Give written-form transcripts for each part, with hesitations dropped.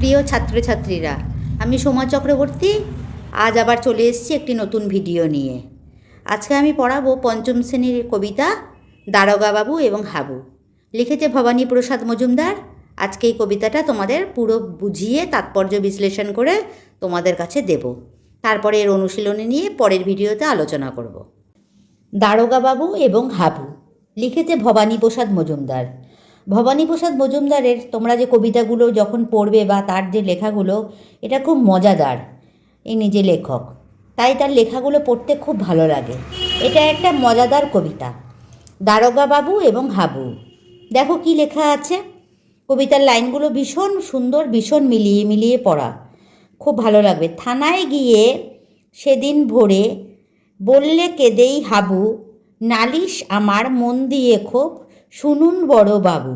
প্রিয় ছাত্রছাত্রীরা, আমি সোমা চক্রবর্তী। আজ আবার চলে এসেছি একটি নতুন ভিডিও নিয়ে। আজকে আমি পড়াবো পঞ্চম শ্রেণীর কবিতা দারোগা বাবু এবং হাবু। লিখেছে ভবানী প্রসাদ মজুমদার। আজকে এই কবিতাটা তোমাদের পুরো বুঝিয়ে তাৎপর্য বিশ্লেষণ করে তোমাদের কাছে দেব। তারপরে এর অনুশীলনী নিয়ে পরের ভিডিওতে আলোচনা করব। দারোগা বাবু এবং হাবু, লিখেছে ভবানী প্রসাদ মজুমদার। ভবানী প্রসাদ মজুমদারের তোমরা যে কবিতাগুলো যখন পড়বে বা তার যে লেখাগুলো, এটা খুব মজাদার। এই নিজে লেখক, তাই তার লেখাগুলো পড়তে খুব ভালো লাগে। এটা একটা মজাদার কবিতা, দারোগা বাবু এবং হাবু। দেখো কি লেখা আছে। কবিতার লাইনগুলো ভীষণ সুন্দর, ভীষণ মিলিয়ে মিলিয়ে পড়া, খুব ভালো লাগবে। থানায় গিয়ে সেদিন ভোরে বললে কেঁদেই হাবু, নালিশ আমার মন দিয়ে খুব শুনুন বড় বাবু।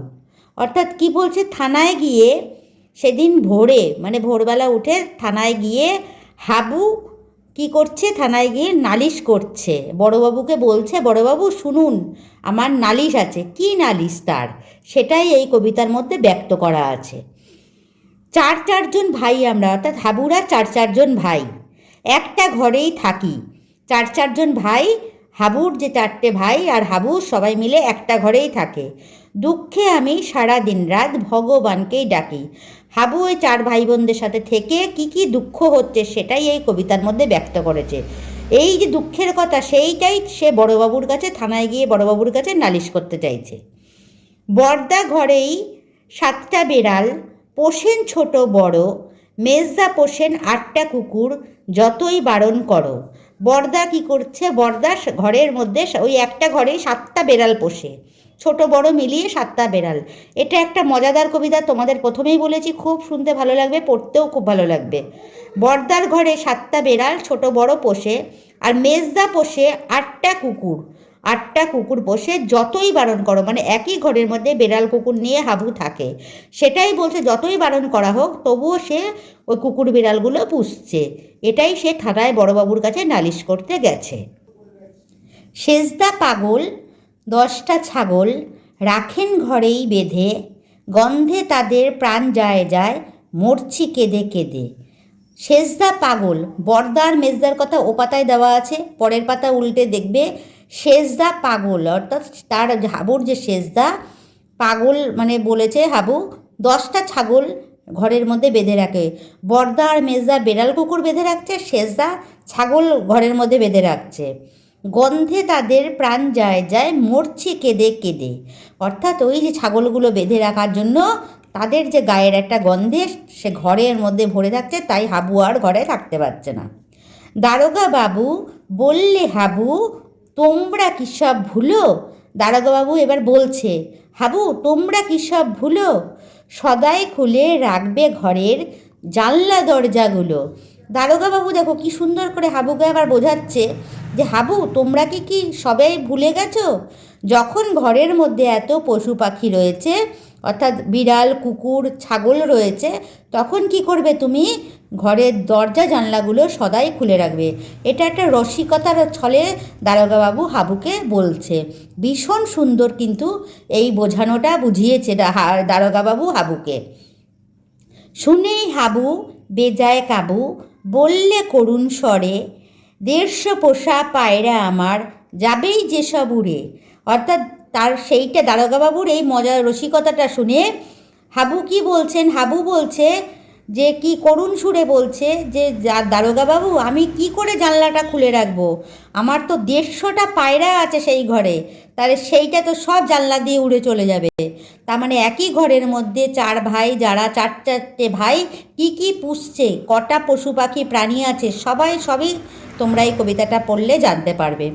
অর্থাৎ কি বলছে, থানায় গিয়ে সেদিন ভোরে মানে ভোরবেলা উঠে থানায় গিয়ে হাবু কি করছে, থানায় গিয়ে নালিশ করছে। বড়বাবুকে বলছে, বড়বাবু শুনুন আমার নালিশ আছে। কি নালিশ তার, সেটাই এই কবিতার মধ্যে ব্যক্ত করা আছে। চারজন ভাই আমরা, অর্থাৎ হাবুরা চারজন ভাই, একটা ঘরেই থাকি। চারজন ভাই, হাবুর যে 4টে ভাই আর হাবু সবাই মিলে একটা ঘরেই থাকে। দুঃখে আমি সারা দিন রাত ভগবানকেই ডাকি। হাবু ওই 4 ভাই বোনদের সাথে থেকে কি দুঃখ হচ্ছে সেটাই এই কবিতার মধ্যে ব্যক্ত করেছে। এই যে দুঃখের কথা, সেইটাই সে বড়বাবুর কাছে, থানায় গিয়ে বড়বাবুর কাছে নালিশ করতে চাইছে। বর্দা ঘরেই 7টা বেড়াল, পোষেন ছোট বড়, মেজদা পোষেন 8টা কুকুর, যতই বারণ করো। বর্দা কি করছে, বর্দা ঘরের মধ্যে ওই একটা ঘরেই 7টা বেড়াল পোষে, ছোট বড় মিলিয়ে 7টা বেড়াল। এটা একটা মজাদার কবিতা, তোমাদের প্রথমেই বলেছি খুব শুনতে ভালো লাগবে, পড়তেও খুব ভালো লাগবে। বর্দার ঘরে 7টা বেড়াল ছোট বড় পোষে, আর মেজদা পোষে 8টা কুকুর পোষে, যতই বারণ করো। মানে একই ঘরের মধ্যে বেড়াল কুকুর নিয়ে হাবু থাকে, সেটাই বলছে যতই বারণ করা হোক তবুও সে ওই কুকুর বিড়ালগুলো পুষছে। এটাই সে থানায় বড়বাবুর কাছে নালিশ করতে গেছে। সেজদা পাগল 10টা ছাগল, রাখেন ঘরেই বেঁধে, গন্ধে তাদের প্রাণ যায় যায়, মরছি কেঁদে কেঁদে। সেজদা পাগল, বর্দার মেজদার কথা ও পাতায় দেওয়া আছে, পরের পাতা উল্টে দেখবে সেজদা পাগল, অর্থাৎ তার হাবুর যে সেজদা পাগল, মানে বলেছে হাবু 10টা ছাগল ঘরের মধ্যে বেঁধে রাখে। বর্দা আর মেজদা বেড়াল কুকুর বেঁধে রাখছে, সেজদা ছাগল ঘরের মধ্যে বেঁধে রাখছে। গন্ধে তাদের প্রাণ যায় যায়, মরছে কেঁদে কেঁদে। অর্থাৎ ওই যে ছাগলগুলো বেঁধে রাখার জন্য তাদের যে গায়ের একটা গন্ধে সে ঘরের মধ্যে ভরে থাকছে, তাই হাবু আর ঘরে থাকতে পারছে না। দারোগা বাবু বললে হাবু, তোমরা কী সব ভুলো। দারোগা বাবু এবার বলছে, হাবু তোমরা কী সব ভুলো, সদাই খুলে রাখবে ঘরের জানলা দরজাগুলো। দারোগা বাবু দেখো কি সুন্দর করে হাবুকে আবার বোঝাচ্ছে যে হাবু তোমরা কি সবাই ভুলে গেছো, যখন ঘরের মধ্যে এত পশু পাখি রয়েছে, অর্থাৎ বিড়াল কুকুর ছাগল রয়েছে, তখন কি করবে তুমি, ঘরের দরজা জানলাগুলো সদাই খুলে রাখবে। এটা একটা রসিকতার ছলে দারোগাবাবু হাবুকে বলছে। ভীষণ সুন্দর কিন্তু এই বোঝানোটা বুঝিয়েছে দারোগাবাবু হাবুকে। শুনেই হাবু বেজায় কাবু, বললে করুণ স্বরে, 150 পোষা পায়রা আমার যাবেই যেসব উড়ে। অর্থাৎ তার সেইটা দারোগাবাবুর এই মজার রসিকতাটা শুনে হাবু কি বলছেন, হাবু বলছে যে কি করুণ সুরে বলছে যে দারোগাবাবু আমি কি করে জানলাটা খুলে রাখবো, আমার তো 150টা পায়রা আছে সেই ঘরে, তাহলে সেইটা তো সব জানলা দিয়ে উড়ে চলে যাবে। তার মানে একই ঘরের মধ্যে 4 ভাই, যারা 4টে ভাই কি পুষছে, কটা পশু পাখি প্রাণী আছে, সবই তোমরা এই কবিতাটা পড়লে জানতে পারবে।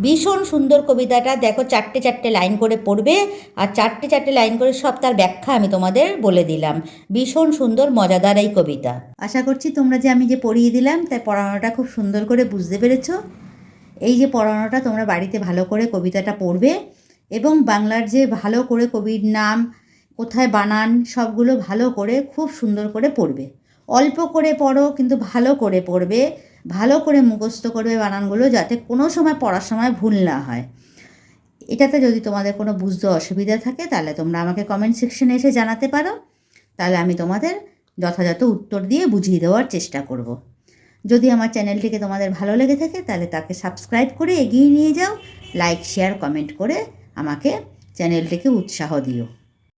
ভীষণ সুন্দর কবিতাটা, দেখো 4টে লাইন করে পড়বে, আর 4টে লাইন করে সব তার ব্যাখ্যা আমি তোমাদের বলে দিলাম। ভীষণ সুন্দর মজাদার এই কবিতা। আশা করছি তোমরা যে আমি যে পড়িয়ে দিলাম তাই পড়ানোটা খুব সুন্দর করে বুঝতে পেরেছো। এই যে পড়ানোটা তোমরা বাড়িতে ভালো করে কবিতাটা পড়বে, এবং বাংলার যে ভালো করে কবির নাম কোথায় বানান সবগুলো ভালো করে খুব সুন্দর করে পড়বে। অল্প করে পড়ো কিন্তু ভালো করে পড়বে, ভালো করে মুখস্থ করবে বানানগুলো, যাতে কোনো সময় পড়ার সময় ভুল না হয়। এটাতে যদি তোমাদের কোনো বুঝতে অসুবিধা থাকে তাহলে তোমরা আমাকে কমেন্ট সেকশনে এসে জানাতে পারো, তাহলে আমি তোমাদের যথাযথ উত্তর দিয়ে বুঝিয়ে দেওয়ার চেষ্টা করব। যদি আমার চ্যানেলটিকে তোমাদের ভালো লেগে থাকে তাহলে তাকে সাবস্ক্রাইব করে এগিয়ে নিয়ে যাও, লাইক শেয়ার কমেন্ট করে আমাকে চ্যানেলটিকে উৎসাহ দিও।